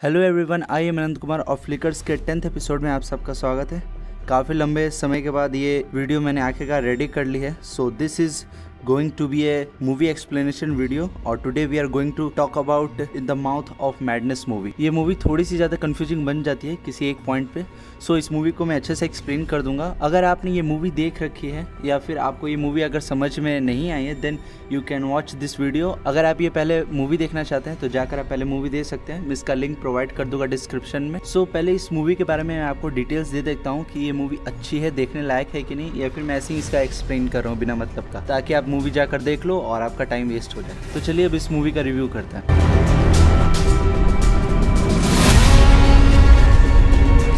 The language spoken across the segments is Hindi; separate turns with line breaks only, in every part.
हेलो एवरीवन, आई एम अनंत कुमार और फ्लिकर्स के 10th एपिसोड में आप सबका स्वागत है। काफ़ी लंबे समय के बाद ये वीडियो मैंने आखिरकार रेडी कर ली है। So this is going to be a movie explanation video और today we are going to talk about in the mouth of madness movie. ये मूवी थोड़ी सी ज़्यादा कंफ्यूजिंग बन जाती है किसी एक पॉइंट पे। सो इस मूवी को मैं अच्छे से एक्सप्लेन कर दूंगा। अगर आपने ये मूवी देख रखी है या फिर आपको ये मूवी अगर समझ में नहीं आई है then you can watch this video. अगर आप ये पहले मूवी देखना चाहते हैं तो जाकर आप पहले मूवी देख सकते हैं। मैं इसका लिंक प्रोवाइड कर दूंगा डिस्क्रिप्शन में। सो पहले इस मूवी के बारे में मैं आपको डिटेल्स दे देता हूँ कि ये मूवी अच्छी है, देखने लायक है कि नहीं, या फिर मैं ऐसे ही इसका एक्सप्लेन कर रहा हूँ बिना मतलब का, ताकि आप मूवी जाकर देख लो और आपका टाइम वेस्ट हो जाए। तो चलिए अब इस मूवी का रिव्यू करते हैं।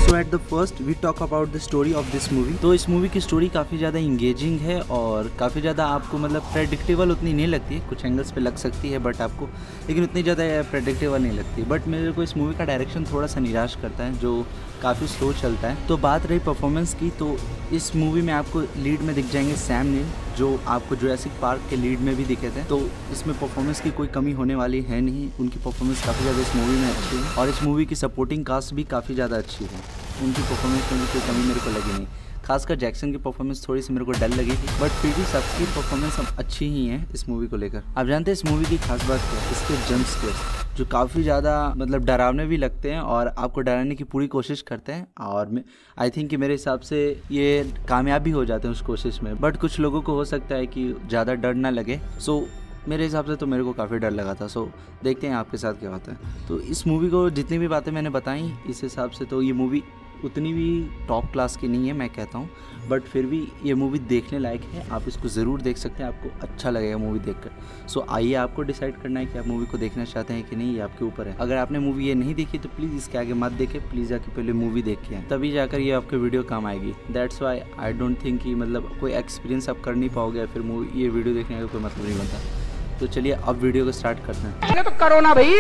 So at the first we talk about the story of this movie. तो इस मूवी की स्टोरी काफ़ी ज़्यादा इंगेजिंग है और काफ़ी ज़्यादा आपको मतलब प्रेडिक्टेबल उतनी नहीं लगती है। कुछ एंगल्स पे लग सकती है बट आपको, लेकिन उतनी ज़्यादा प्रेडिक्टेबल नहीं लगती। बट मेरे को इस मूवी का डायरेक्शन थोड़ा सा निराश करता है, जो काफ़ी स्लो चलता है। तो बात रही परफॉर्मेंस की, तो इस मूवी में आपको लीड में दिख जाएंगे सैम नील, जो आपको जुरासिक पार्क के लीड में भी दिखे थे। तो इसमें परफॉर्मेंस की कोई कमी होने वाली है नहीं। उनकी परफॉर्मेंस काफ़ी ज़्यादा इस मूवी में अच्छी है और इस मूवी की सपोर्टिंग कास्ट भी काफ़ी ज़्यादा अच्छी है। उनकी परफॉर्मेंस में भी कोई कमी मेरे को लगी नहीं। खासकर जैक्सन की परफॉर्मेंस थोड़ी सी मेरे को डल लगी थी, बट फिर भी सबकी परफॉर्मेंस अब अच्छी ही है इस मूवी को लेकर। आप जानते हैं इस मूवी की खास बात क्या है? इसके जंप स्केयर्स जो काफ़ी ज़्यादा मतलब डरावने भी लगते हैं और आपको डराने की पूरी कोशिश करते हैं। और आई थिंक कि मेरे हिसाब से ये कामयाब भी हो जाते हैं उस कोशिश में। बट कुछ लोगों को हो सकता है कि ज़्यादा डर ना लगे। सो मेरे हिसाब से तो मेरे को काफ़ी डर लगा था। सो देखते हैं आपके साथ क्या होता है। तो इस मूवी को जितनी भी बातें मैंने बताई इस हिसाब से तो ये मूवी उतनी भी टॉप क्लास की नहीं है मैं कहता हूँ, बट फिर भी ये मूवी देखने लायक है। आप इसको ज़रूर देख सकते हैं, आपको अच्छा लगेगा मूवी देखकर। सो आइए आपको डिसाइड करना है कि आप मूवी को देखना चाहते हैं कि नहीं, ये आपके ऊपर है। अगर आपने मूवी ये नहीं देखी तो प्लीज़ इसके आगे मत देखें, प्लीज़ जाके पहले मूवी देखिए, तभी जाकर ये आपके वीडियो काम आएगी। That's why I don't think कि मतलब कोई एक्सपीरियंस आप कर नहीं पाओगे या फिर मूवी ये वीडियो देखने का कोई मतलब नहीं बनता। तो चलिए अब वीडियो को स्टार्ट करते हैं।
तो करो ना भाई,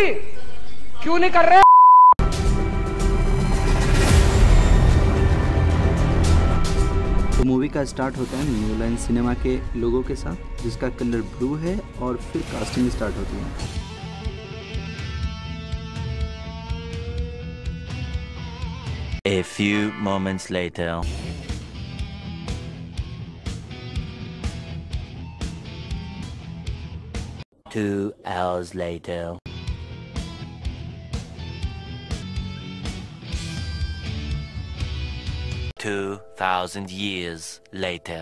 क्यों नहीं कर रहे?
तो मूवी का स्टार्ट होता है न्यू लाइन सिनेमा के लोगों के साथ, जिसका कलर ब्लू है, और फिर कास्टिंग स्टार्ट होती है।
A few moments later. 2 hours later. Two 2,000 years later.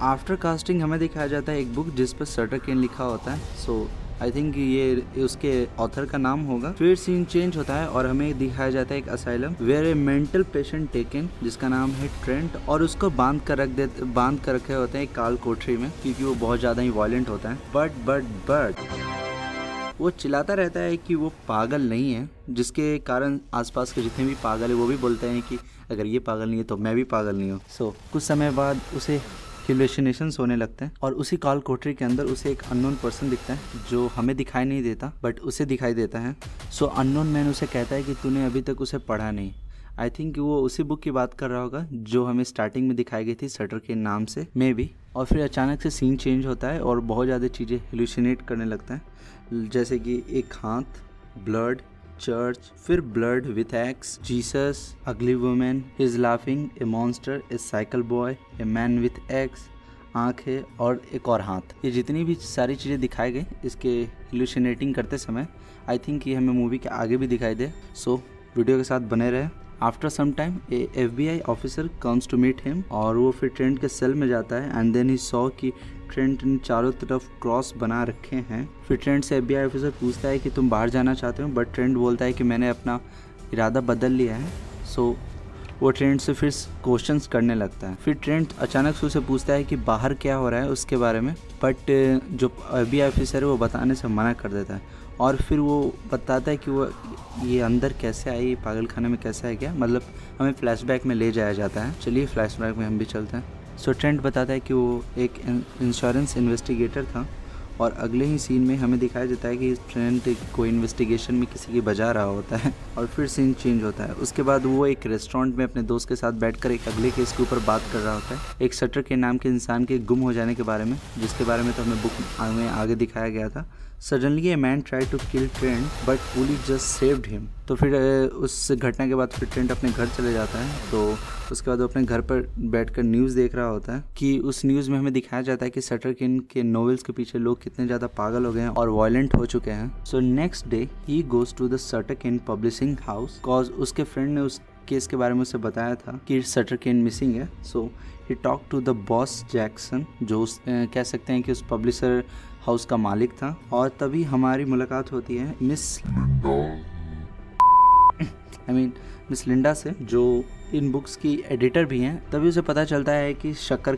After casting हमें दिखाया जाता है एक बुक जिस पर सटर केन लिखा होता है। सो आई थिंक ये उसके ऑथर का नाम होगा। फिर सीन चेंज होता है और हमें दिखाया जाता है एक asylum where a mental patient taken, जिसका नाम है ट्रेंट, और उसको बांध कर रखे होते हैं एक काल कोठरी में, क्योंकि वो बहुत ज़्यादा ही वायलेंट होता है। बट वो चिल्लाता रहता है कि वो पागल नहीं है, जिसके कारण आसपास के जितने भी पागल है वो भी बोलते हैं कि अगर ये पागल नहीं है तो मैं भी पागल नहीं हूँ। सो कुछ समय बाद उसे हेलुसिनेशंस होने लगते हैं और उसी काल कोठरी के अंदर उसे एक अननोन पर्सन दिखता है, जो हमें दिखाई नहीं देता बट उसे दिखाई देता है। सो अननोन मैन उसे कहता है कि तूने अभी तक उसे पढ़ा नहीं। आई थिंक वो उसी बुक की बात कर रहा होगा जो हमें स्टार्टिंग में दिखाई गई थी सटर के नाम से, मे बी। और फिर अचानक से सीन चेंज होता है और बहुत ज़्यादा चीज़ें हेलुसिनेट करने लगता है, जैसे कि एक हाथ, ब्लड, चर्च, फिर ब्लड विथ एक्स, जीसस, अगली women, is laughing, A monster, A cycle boy, a man with x, आँखें और एक और हाथ। ये जितनी भी सारी चीज़ें दिखाई गई इसके हेलुसिनेटिंग करते समय, आई थिंक ये हमें मूवी के आगे भी दिखाई दे। सो वीडियो के साथ बने रहे। After some time a FBI officer comes to meet him, और वो फिर ट्रेंट के सेल में जाता है एंड देन ही सॉ कि ट्रेंट ने चारों तरफ क्रॉस बना रखे हैं। फिर ट्रेंट से FBI ऑफिसर पूछता है कि तुम बाहर जाना चाहते हो, बट ट्रेंट बोलता है कि मैंने अपना इरादा बदल लिया है। सो वो ट्रेंट से फिर क्वेश्चंस करने लगता है। फिर ट्रेंट अचानक से उसे पूछता है कि बाहर क्या हो रहा है उसके बारे में, बट जो FBI ऑफिसर है वो बताने से मना कर देता है। और फिर वो बताता है कि वो ये अंदर कैसे आई, पागल खाने में कैसे है क्या, मतलब हमें फ्लैशबैक में ले जाया जाता है। चलिए फ्लैशबैक में हम भी चलते हैं। सो ट्रेंट बताता है कि वो एक इंश्योरेंस इन्वेस्टिगेटर था, और अगले ही सीन में हमें दिखाया जाता है कि ट्रेंट कोई इन्वेस्टिगेशन में किसी की बजा रहा होता है, और फिर सीन चेंज होता है। उसके बाद वो एक रेस्टोरेंट में अपने दोस्त के साथ बैठकर एक अगले केस के ऊपर बात कर रहा होता है, एक सटर के नाम के इंसान के गुम हो जाने के बारे में, जिसके बारे में तो हमें बुक में आगे दिखाया गया था। Suddenly a man try to kill Trent but police just saved him. तो फिर उस घटना के बाद फिर ट्रेंट अपने घर चले जाता है। तो उसके बाद वो अपने घर पर बैठकर न्यूज़ देख रहा होता है कि उस न्यूज़ में हमें दिखाया जाता है कि सटर केन के नॉवेल्स के पीछे लोग कितने ज़्यादा पागल हो गए हैं और वायलेंट हो चुके हैं। So next day he goes to the Sutter Kane publishing house cause उसके फ्रेंड ने उस केस के बारे में उसे बताया था कि सटर केन मिसिंग है। So he talk to the boss Jackson जो कह सकते हैं कि उस पब्लिशर हाउस का मालिक था। और तभी हमारी मुलाकात होती है मिस लिंडा से जो इन बुक्स की एडिटर भी हैं। तभी उसे पता चलता है कि सटर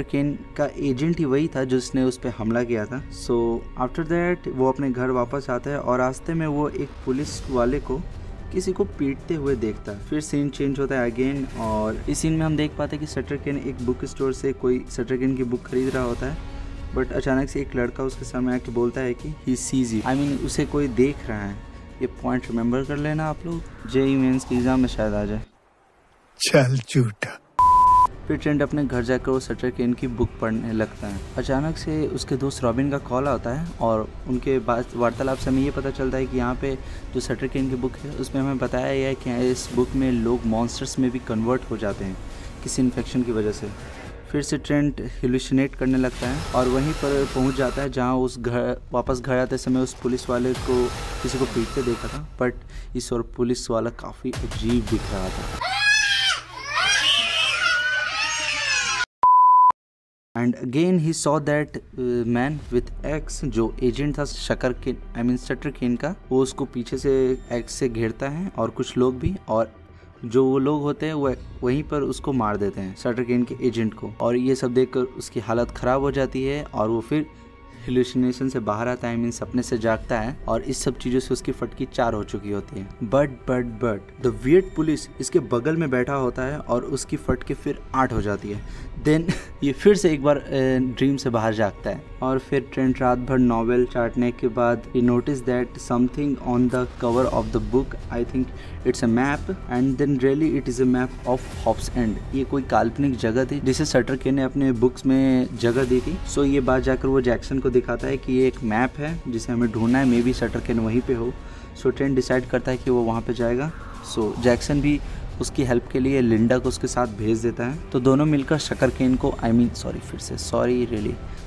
केन का एजेंट ही वही था जिसने उस पर हमला किया था। सो आफ्टर दैट वो अपने घर वापस आता है और रास्ते में वो एक पुलिस वाले को किसी को पीटते हुए देखता है। फिर सीन चेंज होता है अगेन और इस सीन में हम देख पाते हैं कि सटर केन एक बुक स्टोर से कोई सटर केन की बुक खरीद रहा होता है। बट अचानक से एक लड़का उसके सामने आके बोलता है कि ही सीज यू, उसे कोई देख रहा है। ये पॉइंट रिमेंबर कर लेना आप लोग, जेईई मेंस के एग्जाम में शायद आ जाए। चल झूठा। फिर ट्रेंट अपने घर जाकर वो सटर केन की बुक पढ़ने लगता है। अचानक से उसके दोस्त रॉबिन का कॉल आता है और उनके बात वार्तालाप से हमें ये पता चलता है कि यहाँ पे जो सटर केन की बुक है उसमें हमें बताया गया है कि इस बुक में लोग मॉन्स्टर्स में भी कन्वर्ट हो जाते हैं किसी इन्फेक्शन की वजह से। फिर से ट्रेंट हेलुसिनेट करने लगता है और वहीं पर पहुंच जाता है जहां वापस घर आते समय उस पुलिस वाले को किसी को पीटते देखा था। बट इस और पुलिस वाला काफ़ी अजीब दिख रहा था। And again he saw that man with x जो एजेंट था सटर केन का, वो उसको पीछे से एक्स से घेरता है और कुछ लोग भी, और जो वो लोग होते हैं वो वहीं पर उसको मार देते हैं सटर केन के एजेंट को। और ये सब देखकर उसकी हालत ख़राब हो जाती है और वो फिर हेलुसिनेशन से बाहर आता है, सपने से जागता है और इस सब चीज़ों से उसकी फटकी 4 हो चुकी होती है। बट द वियर्ड पुलिस इसके बगल में बैठा होता है और उसकी फटकी फिर 8 हो जाती है। देन ये फिर से एक बार ड्रीम से बाहर जागता है और फिर ट्रेंट रात भर नॉवेल चाटने के बाद he notice that something on the cover of the book, I think it's a map and then really it is a map of Hobb's End. ये कोई काल्पनिक जगह थी जिसे सटर केन ने अपने बुक्स में जगह दी थी। सो ये बात जाकर वो जैक्सन को दिखाता है कि ये एक मैप है जिसे हमें ढूंढना है, मे बी सटर केन वहीं पे हो। सो ट्रेंट डिसाइड करता है कि वो वहाँ पे जाएगा। सो जैक्सन भी उसकी हेल्प के लिए लिंडा को उसके साथ भेज देता है। तो दोनों मिलकर सटर केन को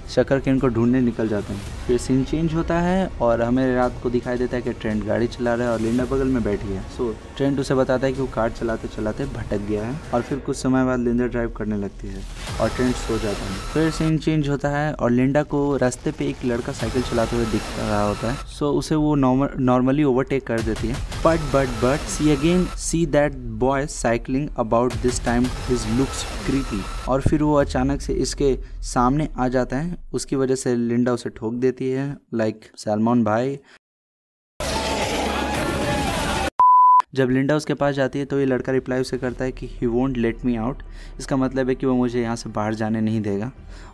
सटर केन को ढूंढने निकल जाते हैं। फिर सीन चेंज होता है और हमें रात को दिखाई देता है कि ट्रेंट गाड़ी चला रहा है और लिंडा बगल में बैठी है। सो ट्रेंट उसे बताता है कि वो कार चलाते चलाते भटक गया है और फिर कुछ समय बाद लिंडा ड्राइव करने लगती है और ट्रेंट सो जाता है। फिर सीन चेंज होता है और लिंडा को रास्ते पे एक लड़का साइकिल चलाते हुए दिख रहा होता है। सो उसे वो नॉर्मली ओवरटेक कर देती है। But see again see that boy cycling about this time his looks creepy. और फिर वो अचानक से इसके सामने आ जाता है। उसकी वजह से लिंडा उसे ठोक देती है लाइक सलमान भाई। जब लिंडा उसके पास जाती है तो ये लड़का रिप्लाई उसे करता है कि he won't let me out. इसका मतलब है कि वो मुझे यहाँ से बाहर जाने नहीं देगा।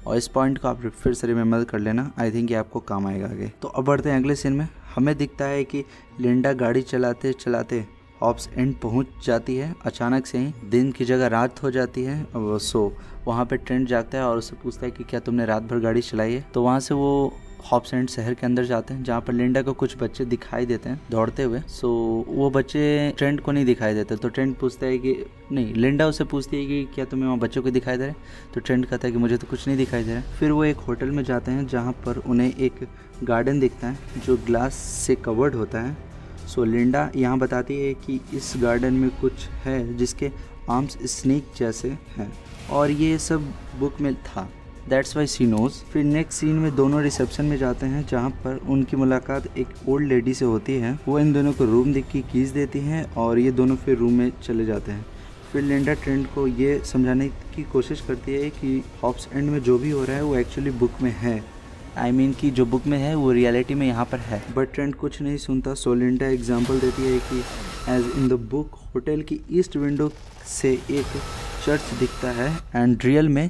और इस पॉइंट को आप फिर से रिमेंबर कर लेना, आई थिंक ये आपको काम आएगा आगे। तो अब बढ़ते हैं अगले सीन में। हमें दिखता है कि लिंडा गाड़ी चलाते चलाते हॉप्स एंड पहुंच जाती है। अचानक से ही दिन की जगह रात हो जाती है। सो वहाँ पे ट्रेंट जागता है और उससे पूछता है कि क्या तुमने रात भर गाड़ी चलाई है। तो वहाँ से वो हॉप्स एंड शहर के अंदर जाते हैं जहाँ पर लिंडा को कुछ बच्चे दिखाई देते हैं दौड़ते हुए। सो वो बच्चे ट्रेंट को नहीं दिखाई देते। तो ट्रेंट पूछता है कि नहीं, लिंडा उससे पूछती है कि क्या तुम्हें वहाँ बच्चों को दिखाई दे रहे। तो ट्रेंट कहता है कि मुझे तो कुछ नहीं दिखाई दे रहा। फिर वो एक होटल में जाते हैं जहाँ पर उन्हें एक गार्डन दिखता है जो ग्लास से कवर्ड होता है। सो लिंडा यहाँ बताती है कि इस गार्डन में कुछ है जिसके आर्म्स स्नेक जैसे हैं और ये सब बुक में था। That's why she knows. फिर नेक्स्ट सीन में दोनों रिसेप्शन में जाते हैं जहाँ पर उनकी मुलाकात एक ओल्ड लेडी से होती है। वो इन दोनों को रूम देख की कीज देती हैं और ये दोनों फिर रूम में चले जाते हैं। फिर लिंडा ट्रेंट को ये समझाने की कोशिश करती है कि हॉप्स एंड में जो भी हो रहा है वो एक्चुअली बुक में है, कि जो बुक में है वो रियलिटी में यहाँ पर है। बट ट्रेंट कुछ नहीं सुनता। सो लिंडा एग्जाम्पल देती है कि as in the book hotel की ईस्ट विंडो से एक चर्च दिखता है एंड रियल में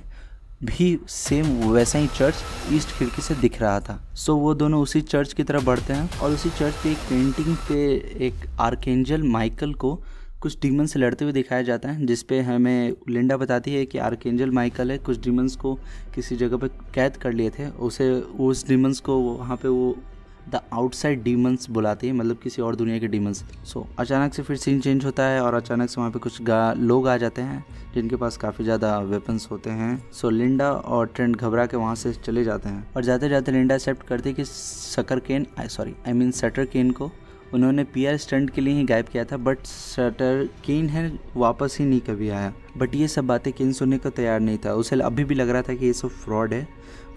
भी सेम वैसा ही चर्च ईस्ट खिड़की से दिख रहा था। सो वो दोनों उसी चर्च की तरफ बढ़ते हैं और उसी चर्च पे एक पेंटिंग पे एक आर्कएंजल माइकल को कुछ डीमन से लड़ते हुए दिखाया जाता है, जिसपे हमें लिंडा बताती है कि आर्कएंजल माइकल है कुछ डीमंस को किसी जगह पे कैद कर लिए थे, उसे उस डीमंस को वहाँ पे वो द आउटसाइड डीमंस बुलाती है, मतलब किसी और दुनिया के डीमंस। सो अचानक से फिर सीन चेंज होता है और अचानक से वहाँ पे कुछ लोग आ जाते हैं जिनके पास काफ़ी ज़्यादा वेपन्स होते हैं। सो लिंडा और ट्रेंट घबरा के वहाँ से चले जाते हैं और जाते जाते लिंडा एक्सेप्ट करती है कि शटर केन को उन्होंने पीआर स्टंट के लिए ही गायब किया था, बट शटर केन है वापस ही नहीं कभी आया। बट ये सब बातें केन सुनने को तैयार नहीं था, उसे अभी भी लग रहा था कि ये सब फ्रॉड है।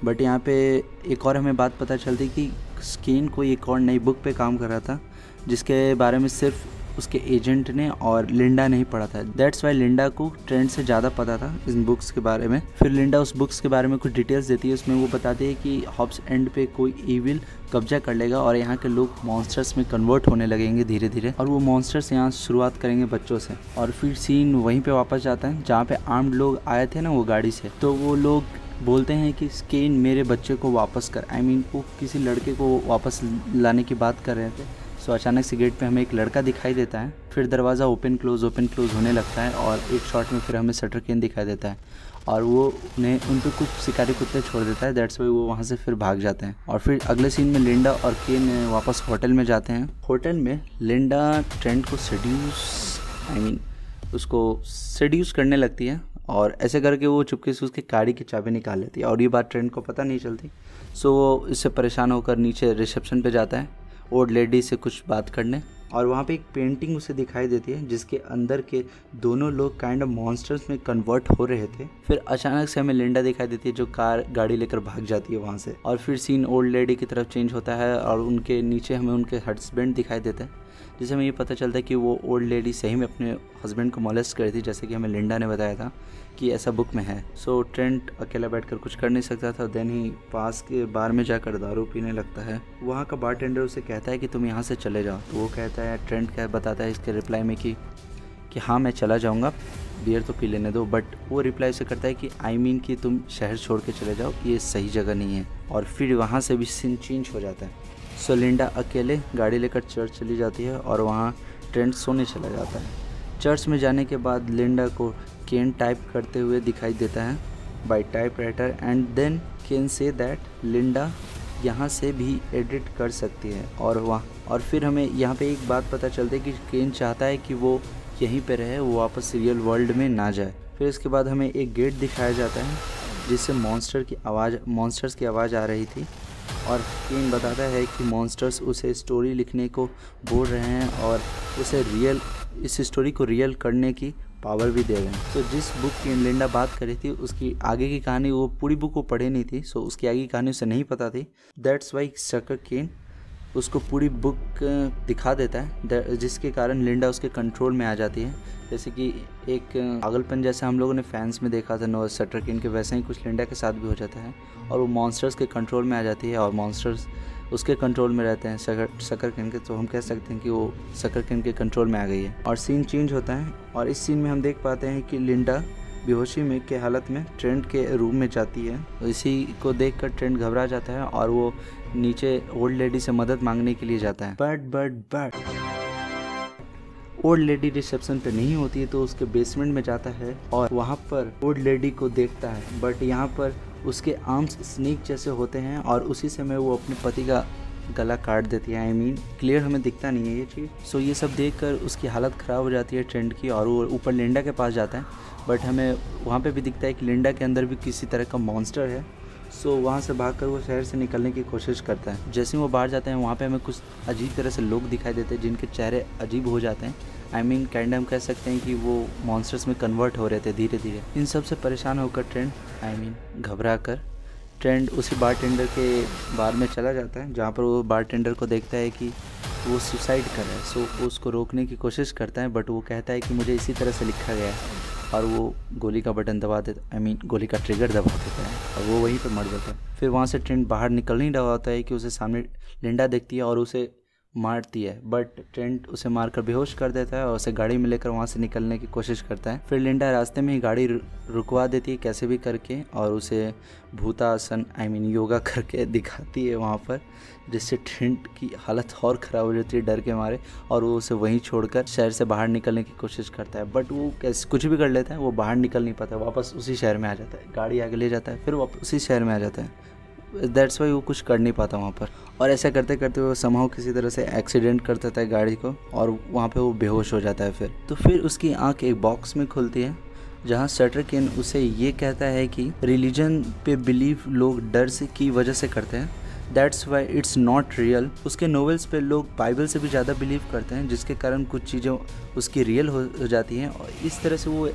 बट यहाँ पे एक और हमें बात पता चलती कि केन कोई एक और नई बुक पे काम कर रहा था जिसके बारे में सिर्फ उसके एजेंट ने और लिंडा नहीं पढ़ा था। दैट्स वाई लिंडा को ट्रेंड से ज़्यादा पता था इन बुक्स के बारे में। फिर लिंडा उस बुक्स के बारे में कुछ डिटेल्स देती है, उसमें वो बताती है कि हॉब्स एंड पे कोई ईविल कब्जा कर लेगा और यहाँ के लोग मॉन्स्टर्स में कन्वर्ट होने लगेंगे धीरे धीरे, और वो मॉन्स्टर्स यहाँ शुरुआत करेंगे बच्चों से। और फिर सीन वहीं पे वापस जाता है जहाँ पे आर्म्ड लोग आए थे ना वो गाड़ी से, तो वो लोग बोलते हैं कि केन मेरे बच्चे को वापस कर, वो किसी लड़के को वापस लाने की बात कर रहे थे। सो अचानक से गेट पे हमें एक लड़का दिखाई देता है, फिर दरवाज़ा ओपन क्लोज होने लगता है और एक शॉट में फिर हमें शटर केन दिखाई देता है और वो उन पर कुछ शिकारी कुत्ते छोड़ देता है। दैट्स वाई वो वहाँ से फिर भाग जाते हैं। और फिर अगले सीन में लिंडा और केन वापस होटल में जाते हैं। होटल में लिंडा ट्रेंट को सेड्यूस करने लगती है और ऐसे करके वो चुपके से उसकी गाड़ी की चाबी निकाल लेती है और ये बात ट्रेंट को पता नहीं चलती। सो वो इससे परेशान होकर नीचे रिसेप्शन पे जाता है ओल्ड लेडी से कुछ बात करने, और वहाँ पे एक पेंटिंग उसे दिखाई देती है जिसके अंदर के दोनों लोग काइंड ऑफ मॉन्स्टर्स में कन्वर्ट हो रहे थे। फिर अचानक से हमें लिंडा दिखाई देती है जो गाड़ी लेकर भाग जाती है वहाँ से, और फिर सीन ओल्ड लेडी की तरफ चेंज होता है और उनके नीचे हमें उनके हस्बैंड दिखाई देते हैं, जिससे हमें ये पता चलता है कि वो ओल्ड लेडी सही में अपने हस्बैंड को मोलेस्ट करी थी, जैसे कि हमें लिंडा ने बताया था कि ऐसा बुक में है। सो ट्रेंट अकेला बैठकर कुछ कर नहीं सकता था, देन ही पास के बार में जाकर दारू पीने लगता है। वहाँ का बारटेंडर उसे कहता है कि तुम यहाँ से चले जाओ, तो वो कहता है, ट्रेंट बताता है इसके रिप्लाई में कि हाँ मैं चला जाऊँगा, बियर तो पी लेने दो। बट वो रिप्लाई उसे करता है कि कि तुम शहर छोड़ के चले जाओ, ये सही जगह नहीं है। और फिर वहाँ से भी सीन चेंज हो जाता है। सो लिंडा अकेले गाड़ी लेकर चर्च चली जाती है और वहाँ ट्रेंट सोने चला जाता है। चर्च में जाने के बाद लिंडा को केन टाइप करते हुए दिखाई देता है by typewriter, and then Kane say that Linda यहाँ से भी एडिट कर सकती है। और फिर हमें यहाँ पे एक बात पता चलती है कि केन चाहता है कि वो यहीं पे रहे, वो वापस रियल वर्ल्ड में ना जाए। फिर इसके बाद हमें एक गेट दिखाया जाता है जिससे मॉन्स्टर्स की आवाज़ आ रही थी, और केन बताता है कि मॉन्स्टर्स उसे स्टोरी लिखने को बोल रहे हैं और उसे इस स्टोरी को रियल करने की पावर भी दे रहे हैं। तो जिस बुक की लिंडा बात करी थी उसकी आगे की कहानी, वो पूरी बुक को पढ़ी नहीं थी, सो उसकी आगे की कहानी उसे नहीं पता थी। दैट्स वाई शटर केन उसको पूरी बुक दिखा देता है, जिसके कारण लिंडा उसके कंट्रोल में आ जाती है। जैसे कि एक पागलपन जैसे हम लोगों ने फैंस में देखा था शटर केन के, वैसे ही कुछ लिंडा के साथ भी हो जाता है और वो मॉन्स्टर्स के कंट्रोल में आ जाती है और मॉन्स्टर्स उसके कंट्रोल में रहते हैं शटर केन के। तो हम कह सकते हैं कि वो शटर केन के कंट्रोल में आ गई है। और सीन चेंज होता है और इस सीन में हम देख पाते हैं कि लिंडा बेहोशी में के हालत में ट्रेंट के रूम में जाती है। तो इसी को देखकर ट्रेंट घबरा जाता है और वो नीचे ओल्ड लेडी से मदद मांगने के लिए जाता है। बट ओल्ड लेडी रिसेप्शन पे नहीं होती है, तो उसके बेसमेंट में जाता है और वहाँ पर ओल्ड लेडी को देखता है। बट यहाँ पर उसके आर्म्स स्नेक जैसे होते हैं और उसी समय वो अपने पति का गला काट देती है। क्लियर हमें दिखता नहीं है ये चीज़। सो ये सब देखकर उसकी हालत ख़राब हो जाती है ट्रेंट की, और वो ऊपर लिंडा के पास जाता है। बट हमें वहाँ पे भी दिखता है कि लिंडा के अंदर भी किसी तरह का मॉन्स्टर है। सो वहाँ से भागकर वो शहर से निकलने की कोशिश करता है। जैसे ही वो बाहर जाते हैं वहाँ पे हमें कुछ अजीब तरह से लोग दिखाई देते हैं जिनके चेहरे अजीब हो जाते हैं। काइंड हम कह सकते हैं कि वो मॉन्स्टर्स में कन्वर्ट हो रहे थे धीरे धीरे। इन सब से परेशान होकर ट्रेंट घबरा कर ट्रेंट उसी बारटेंडर के बार में चला जाता है, जहाँ पर वो बारटेंडर को देखता है कि वो सुसाइड कर रहा है। सो वो उसको रोकने की कोशिश करता है, बट वो कहता है कि मुझे इसी तरह से लिखा गया है, और वो गोली का बटन दबा देता गोली का ट्रिगर दबा देता है और वो वहीं पे मर जाता है। फिर वहाँ से ट्रेंट बाहर निकल नहीं रहा होता है कि उसे सामने लिंडा देखती है और उसे मारती है, बट ट्रेंट उसे मारकर बेहोश कर देता है और उसे गाड़ी में लेकर वहाँ से निकलने की कोशिश करता है। फिर लिंडा रास्ते में ही गाड़ी रुकवा देती है कैसे भी करके और उसे भूतासन योगा करके दिखाती है वहाँ पर, जिससे ट्रेंट की हालत और ख़राब हो जाती है डर के मारे और वो उसे वहीं छोड़कर शहर से बाहर निकलने की कोशिश करता है। बट वो कैसे कुछ भी कर लेता है, वो बाहर निकल नहीं पाता, वापस उसी शहर में आ जाता है। गाड़ी आगे ले जाता है, फिर वापस उसी शहर में आ जाता है। दैट्स वाई वो कुछ कर नहीं पाता वहाँ पर। और ऐसा करते करते वो समहाउ किसी तरह से एक्सीडेंट कर देता है गाड़ी को और वहाँ पे वो बेहोश हो जाता है। फिर उसकी आंख एक बॉक्स में खुलती है जहाँ सटर केन उसे ये कहता है कि रिलीजन पे बिलीव लोग डर से की वजह से करते हैं, that's why it's not real. उसके नॉवेल्स पे लोग बाइबल से भी ज़्यादा बिलीव करते हैं, जिसके कारण कुछ चीज़ें उसकी रियल हो जाती हैं और इस तरह से वो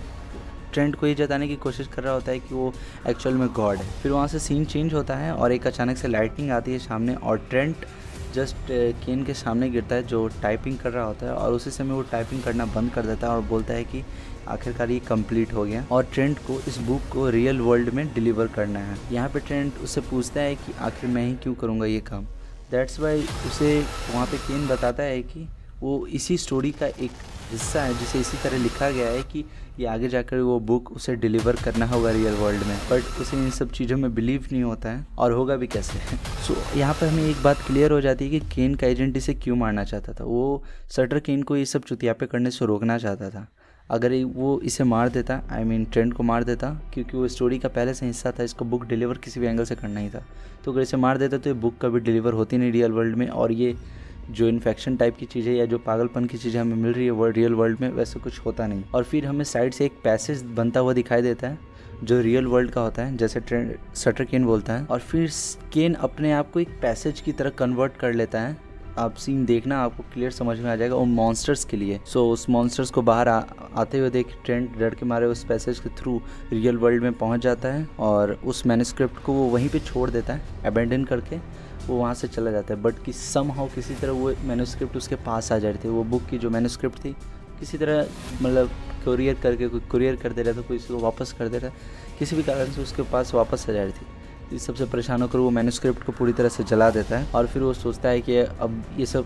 ट्रेंट को ये जताने की कोशिश कर रहा होता है कि वो एक्चुअल में गॉड है। फिर वहाँ से सीन चेंज होता है और एक अचानक से लाइटनिंग आती है सामने और ट्रेंट जस्ट केन के सामने गिरता है जो टाइपिंग कर रहा होता है और उसी समय वो टाइपिंग करना बंद कर देता है और बोलता है कि आखिरकार ये कंप्लीट हो गया और ट्रेंट को इस बुक को रियल वर्ल्ड में डिलीवर करना है। यहाँ पे ट्रेंट उससे पूछता है कि आखिर मैं ही क्यों करूँगा ये काम। दैट्स वाई उसे वहाँ पे केन बताता है कि वो इसी स्टोरी का एक हिस्सा है जिसे इसी तरह लिखा गया है कि ये आगे जाकर वो बुक उसे डिलीवर करना होगा रियल वर्ल्ड में, बट उसे इन सब चीज़ों में बिलीव नहीं होता है और होगा भी कैसे। सो यहाँ पर हमें एक बात क्लियर हो जाती है कि केन का एजेंट इसे क्यों मारना चाहता था। वो सटर केन को ये सब चुतियापे करने से रोकना चाहता था। अगर वो इसे मार देता, ट्रेंट को मार देता, क्योंकि वो स्टोरी का पहले से हिस्सा था, इसको बुक डिलीवर किसी भी एंगल से करना ही था, तो अगर इसे मार देता तो ये बुक कभी डिलीवर होती नहीं रियल वर्ल्ड में और ये जो इन्फेक्शन टाइप की चीज़ें या जो पागलपन की चीज़ें हमें मिल रही है रियल वर्ल्ड में वैसे कुछ होता नहीं। और फिर हमें साइड से एक पैसेज बनता हुआ दिखाई देता है जो रियल वर्ल्ड का होता है, जैसे सटर केन बोलता है, और फिर केन अपने आप को एक पैसेज की तरह कन्वर्ट कर लेता है। आप सीन देखना, आपको क्लियर समझ में आ जाएगा, वो मॉन्स्टर्स के लिए। सो उस मॉन्स्टर्स को बाहर आते हुए देख ट्रेंट डर के मारे उस पैसेज के थ्रू रियल वर्ल्ड में पहुंच जाता है और उस मैन्युस्क्रिप्ट को वो वहीं पे छोड़ देता है, अबेंडन करके वो वहाँ से चला जाता है। बट कि समहाउ किसी तरह वो मैन्युस्क्रिप्ट उसके पास आ जा रही थी, वो बुक की जो मैन्युस्क्रिप्ट थी किसी तरह कुरियर करके कोई कुरियर कर दे रहा था, कोई इसको वापस कर दे रहा, किसी भी कारण से उसके पास वापस आ जा रही थी। इस सबसे परेशान होकर वो मैन्युस्क्रिप्ट को पूरी तरह से जला देता है और फिर वो सोचता है कि अब ये सब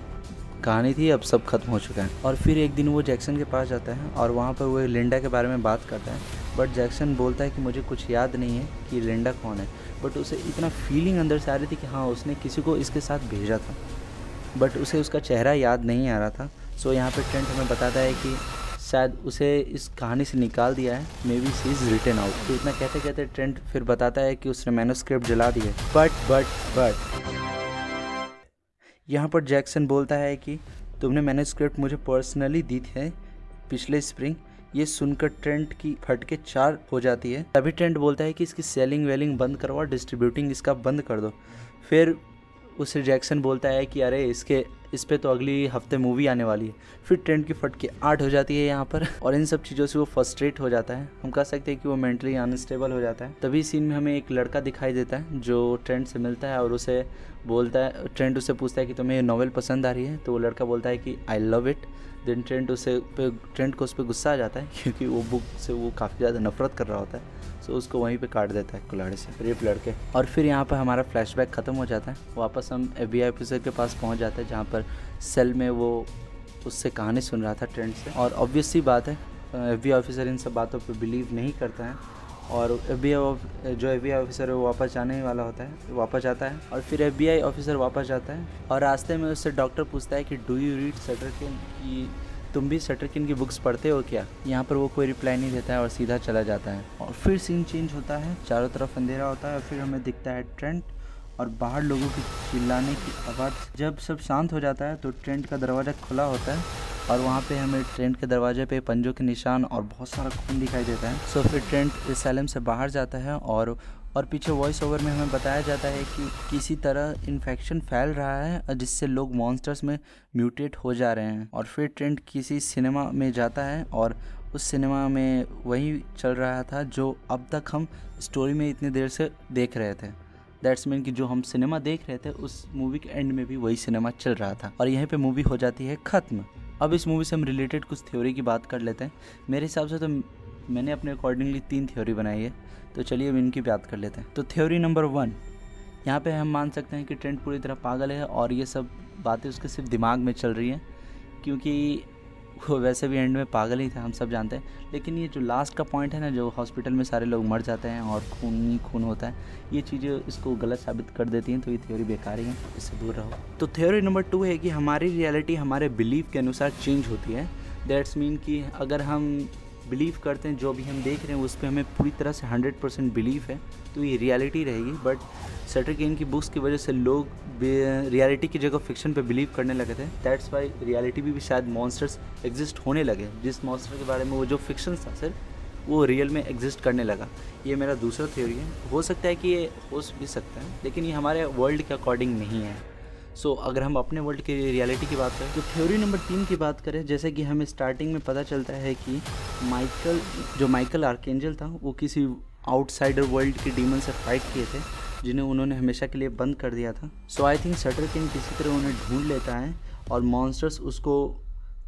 कहानी थी, अब सब खत्म हो चुका है। और फिर एक दिन वो जैक्सन के पास जाता है और वहाँ पर वो लिंडा के बारे में बात करता है, बट जैक्सन बोलता है कि मुझे कुछ याद नहीं है कि लिंडा कौन है। बट उसे इतना फीलिंग अंदर से आ रही थी कि हाँ उसने किसी को इसके साथ भेजा था, बट उसे उसका चेहरा याद नहीं आ रहा था। सो यहाँ पे ट्रेंट हमें बताता है कि शायद उसे इस कहानी से निकाल दिया है, maybe she is written out. तो इतना कहते कहते ट्रेंट फिर बताता है कि उसने मैन्युस्क्रिप्ट जला दी है। बट यहाँ पर जैक्सन बोलता है कि तुमने मैन्युस्क्रिप्ट मुझे पर्सनली दी थी पिछले स्प्रिंग। ये सुनकर ट्रेंट की फटके 4 हो जाती है। तभी ट्रेंट बोलता है कि इसकी सेलिंग वेलिंग बंद करो और डिस्ट्रीब्यूटिंग इसका बंद कर दो। फिर उससे जैक्सन बोलता है कि अरे इस पे तो अगली हफ्ते मूवी आने वाली है। फिर ट्रेंट की फटके 8 हो जाती है यहाँ पर और इन सब चीज़ों से वो फ्रस्ट्रेट हो जाता है। हम कह सकते हैं कि वो मेंटली अनस्टेबल हो जाता है। तभी सीन में हमें एक लड़का दिखाई देता है जो ट्रेंट से मिलता है और उसे बोलता है, ट्रेंट उससे पूछता है कि तुम्हें ये नॉवेल पसंद आ रही है, तो वो लड़का बोलता है कि I love it. Then Trent को उस पर गुस्सा आ जाता है क्योंकि वो बुक से वो काफ़ी ज़्यादा नफरत कर रहा होता है। सो उसको वहीं पे काट देता है कुल्हाड़ी से, रेप लड़के। और फिर यहाँ पर हमारा फ्लैशबैक ख़त्म हो जाता है। वापस हम FBI ऑफिसर के पास पहुँच जाते हैं जहाँ पर सेल में वो उससे कहानी सुन रहा था ट्रेंट से। और ऑब्वियस सी बात है FBI ऑफिसर इन सब बातों पर बिलीव नहीं करता है और FBI ऑफिसर है वो वापस जाने ही वाला होता है, वापस जाता है। और फिर FBI ऑफिसर वापस जाता है और रास्ते में उससे डॉक्टर पूछता है कि डू यू रीड सटर केन, कि तुम भी सटर केन की बुक्स पढ़ते हो क्या। यहाँ पर वो कोई रिप्लाई नहीं देता है और सीधा चला जाता है। और फिर सीन चेंज होता है, चारों तरफ अंधेरा होता है और फिर हमें दिखता है ट्रेंट और बाहर लोगों की चिल्लाने की आवाज़। जब सब शांत हो जाता है तो ट्रेंट का दरवाज़ा खुला होता है और वहाँ पे हमें ट्रेंट के दरवाजे पे पंजों के निशान और बहुत सारा खून दिखाई देता है। सो फिर ट्रेंट एसाइलम से बाहर जाता है और पीछे वॉइस ओवर में हमें बताया जाता है कि किसी तरह इन्फेक्शन फैल रहा है जिससे लोग मॉन्स्टर्स में म्यूटेट हो जा रहे हैं। और फिर ट्रेंट किसी सिनेमा में जाता है और उस सिनेमा में वही चल रहा था जो अब तक हम स्टोरी में इतनी देर से देख रहे थे। दैट्स मीन कि जो हम सिनेमा देख रहे थे उस मूवी के एंड में भी वही सिनेमा चल रहा था और यहीं पे मूवी हो जाती है ख़त्म। अब इस मूवी से हम रिलेटेड कुछ थ्योरी की बात कर लेते हैं। मेरे हिसाब से तो मैंने अपने अकॉर्डिंगली 3 थ्योरी बनाई है, तो चलिए अब इनकी बात कर लेते हैं। तो थ्योरी नंबर 1, यहाँ पे हम मान सकते हैं कि ट्रेंट पूरी तरह पागल है और ये सब बातें उसके सिर्फ दिमाग में चल रही हैं, क्योंकि वो वैसे भी एंड में पागल ही था, हम सब जानते हैं। लेकिन ये जो लास्ट का पॉइंट है ना, जो हॉस्पिटल में सारे लोग मर जाते हैं और खून ही खून होता है, ये चीज़ें इसको गलत साबित कर देती हैं। तो ये थ्योरी बेकार ही है, इससे दूर रहो। तो थ्योरी नंबर 2 है कि हमारी रियलिटी हमारे बिलीव के अनुसार चेंज होती है। दैट्स मीन कि अगर हम बिलीव करते हैं जो भी हम देख रहे हैं उस पर हमें पूरी तरह से 100% बिलीव है, तो ये रियलिटी रहेगी। बट सटर केन की बुक्स की वजह से लोग रियलिटी की जगह फिक्शन पे बिलीव करने लगे थे। दैट्स वाई रियलिटी भी शायद मॉन्स्टर्स एग्जिस्ट होने लगे। जिस मॉन्स्टर के बारे में वो जो फिक्शन था सिर्फ, वो रियल में एग्जिस्ट करने लगा। ये मेरा दूसरा थ्योरी है। हो सकता है कि ये हो भी सकता है, लेकिन ये हमारे वर्ल्ड के अकॉर्डिंग नहीं है। सो अगर हम अपने वर्ल्ड की रियलिटी की बात करें, तो थ्योरी नंबर 3 की बात करें, जैसे कि हमें स्टार्टिंग में पता चलता है कि माइकल आर्कएंजल था, वो किसी आउटसाइडर वर्ल्ड के डीमन से फाइट किए थे, जिन्हें उन्होंने हमेशा के लिए बंद कर दिया था। सो आई थिंक सटर केन किसी तरह उन्हें ढूंढ लेता है और मॉन्स्टर्स उसको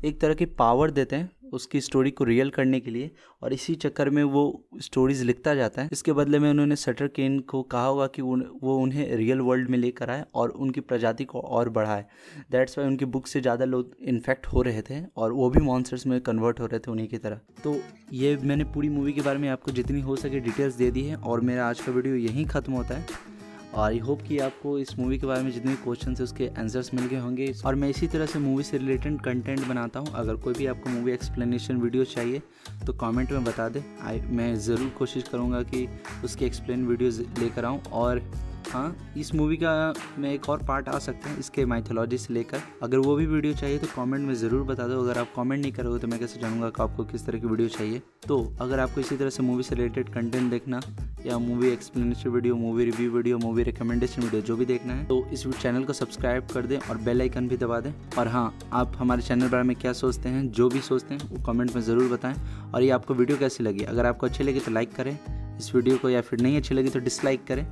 एक तरह की पावर देते हैं उसकी स्टोरी को रियल करने के लिए, और इसी चक्कर में वो स्टोरीज लिखता जाता है। इसके बदले में उन्होंने सटर केन को कहा होगा कि वो उन्हें रियल वर्ल्ड में लेकर आए और उनकी प्रजाति को और बढ़ाए। दैट्स वाई उनकी बुक से ज़्यादा लोग इन्फेक्ट हो रहे थे और वो भी मॉन्स्टर्स में कन्वर्ट हो रहे थे उन्हीं की तरह। तो ये मैंने पूरी मूवी के बारे में आपको जितनी हो सके डिटेल्स दे दी है, और मेरा आज का वीडियो यहीं ख़त्म होता है। और आई होप कि आपको इस मूवी के बारे में जितने क्वेश्चन है उसके आंसर्स मिल गए होंगे। और मैं इसी तरह से मूवी से रिलेटेड कंटेंट बनाता हूँ। अगर कोई भी आपको मूवी एक्सप्लेनेशन वीडियो चाहिए तो कमेंट में बता दें। मैं ज़रूर कोशिश करूँगा कि उसकी एक्सप्लेन वीडियोज़ लेकर आऊँ। और हाँ, इस मूवी का में एक और पार्ट आ सकता है इसके माइथोलॉजी से लेकर। अगर वो भी वीडियो चाहिए तो कमेंट में ज़रूर बता दो। अगर आप कमेंट नहीं करोगे तो मैं कैसे जानूँगा कि आपको किस तरह की वीडियो चाहिए। तो अगर आपको इसी तरह से मूवी से रिलेटेड कंटेंट देखना या movie explanation video, movie review video, movie recommendation video जो भी देखना है, तो इस चैनल को सब्सक्राइब कर दें और बेल आइकन भी दबा दें। और हाँ, आप हमारे चैनल के बारे में क्या सोचते हैं, जो भी सोचते हैं वो कमेंट में ज़रूर बताएं। और ये आपको वीडियो कैसी लगी, अगर आपको अच्छी लगी तो लाइक करें इस वीडियो को, या फिर नहीं अच्छी लगी तो डिसलाइक करें,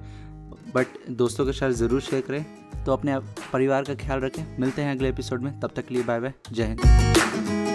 बट दोस्तों के साथ ज़रूर शेयर करें। तो अपने परिवार का ख्याल रखें। मिलते हैं अगले एपिसोड में, तब तक के लिए बाय बाय, जय हिंद।